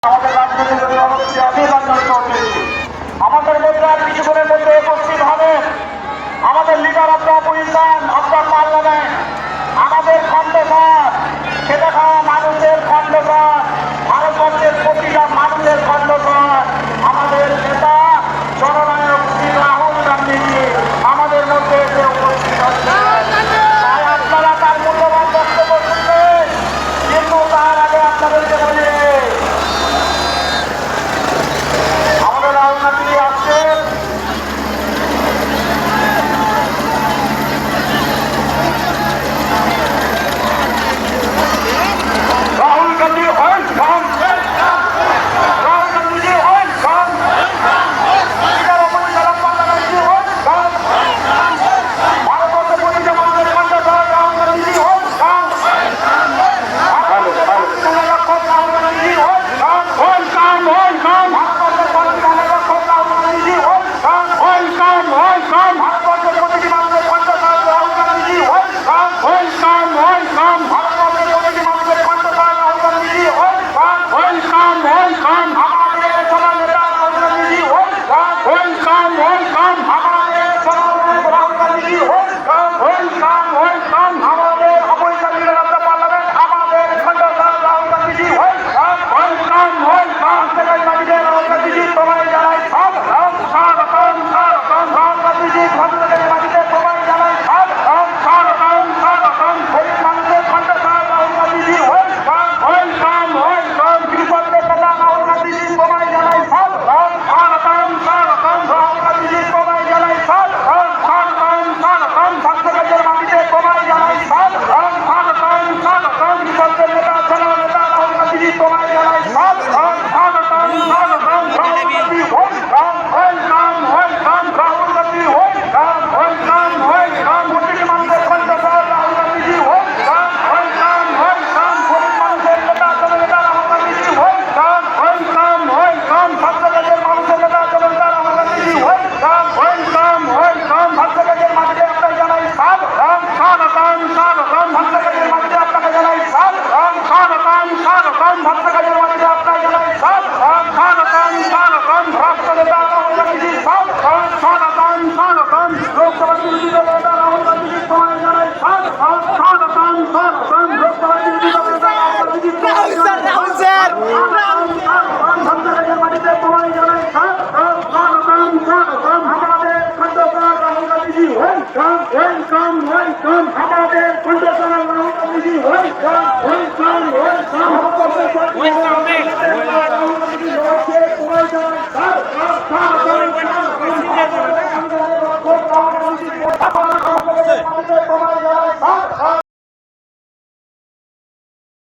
আমাদের রাজনৈতিক আমাদের মধ্যে আর কিছুক্ষণের মধ্যে উপস্থিত হবেন আমাদের leader of the opposition of the parliament, আমাদের খণ্ডকার, খেটে খাওয়া মানুষের খণ্ডকার, ভারতবর্ষের প্রতিটা মানুষের খণ্ডকার, আমাদের নেতা জননায়ক শ্রী রাহুল গান্ধীজি আমাদের মধ্যে এসে উপস্থিত হচ্ছেন। তাই আপনারা তার মূল্যবান বক্তব্য শুনবেন, কিন্তু তার আগে আপনাদেরকে বলি আমাদের রাহুল গান্ধী আসছেন। Rahul Gandhi welcome, Rahul Gandhiji welcome, leader opposition of parliament welcome, ভারতবর্ষের প্রতিটা মানুষের খণ্ডকার রাহুল গান্ধীজি ওয়েলকাম, রক্ষক Rahul Gandhiji welcome, welcome, welcome, ভারতবর্ষের সংবিধান রক্ষক Rahul Gandhiji welcome, welcome, welcome, ভারতবর্ষের প্রতিটি মানুষের খণ্ডকার Rahul Gandhiji welcome, welcome, welcome, ভারতবর্ষের প্রতিটি মানুষের খণ্ডকার Rahul Gandhiji welcome, welcome, welcome, আমাদের সবার নেতা Rahul Gandhiji welcome, welcome, welcome, আমাদের সভাপতি Rahul Gandhiji welcome, welcome, welcome, আমাদের opposition leader of the parliament আমাদের খণ্ডকার Rahul Gandhiji welcome, welcome, welcome, secretary Rahul Gandhiji তোমায় জানাই স্বাগতম, স্বাগতম, স্বাগতম, রাহুল গান্ধীজি ভদ্রলোকের মাটিতে তোমায় জানাই স্বাগতম, স্বাগতম, স্বাগতম, গরিব মানুষের খণ্ডকার Rahul Gandhiji welcome, welcome, welcome, কৃষকদের নেতা রাহুল গান্ধীজি তোমায় জানাই স্বাগতম, স্বাগতম, স্বাগতম, রাহুল গান্ধীজি তোমায় জানাই স্বাগতম, স্বাগতম, স্বাগতম, ভক্তগঞ্জের মাটিতে তোমায় জানাই স্বাগতম, স্বাগতম, স্বাগতম, কৃষকদের নেতা জননেতা রাহুল গান্ধীজি তোমায় জানাই স্বাগতম, স্বাগতম, স্বাগতম, Rahul Gandhi welcome, welcome, welcome, Rahul Gandhi welcome, welcome, welcome, প্রতিটি মানুষের খণ্ডকার Rahul Gandhiji welcome, welcome, welcome, গরিব মানুষের নেতা জননেতা Rahul Gandhiji welcome, welcome, welcome, ভক্তগঞ্জের মানুষের নেতা জননেতা Rahul Gandhiji welcome, welcome, welcome, ভক্তগঞ্জের মাটিতে আপনাকে জানাই স্বাগতম, স্বাগতম, স্বাগতম, ভক্তগঞ্জের মাটিতে আপনাকে জানাই স্বাগতম, স্বাগতম, স্বাগতম, ভক্তগঞ্জের মাটিতে আপনাকে জানাই স্বাগতম, স্বাগতম, স্বাগতম, রাষ্ট্র নেতা রাহুল গান্ধীজি স্বাগতম, স্বাগতম, স্বাগতম, লোকসভা বিরোধী দল নেতা রাহুল গান্ধীজি তোমায় জানাই স্বাগতম, স্বাগতম, স্বাগতম, লোকসভা বিরোধী দল নেতা রাহুল গান্ধীজি তোমায় জানাই স্বাগতম, স্বাগতম, ভক্তগঞ্জের মাটিতে তোমায় জানাই স্বাগতম, স্বাগতম, স্বাগতম, আমাদের খণ্ডকার Rahul Gandhiji welcome, welcome, welcome, আমাদের খণ্ডকার Rahul Gandhiji welcome, welcome, welcome, Rahul Gandhiji তোমায় জানাই স্বাগতম, স্বাগতম,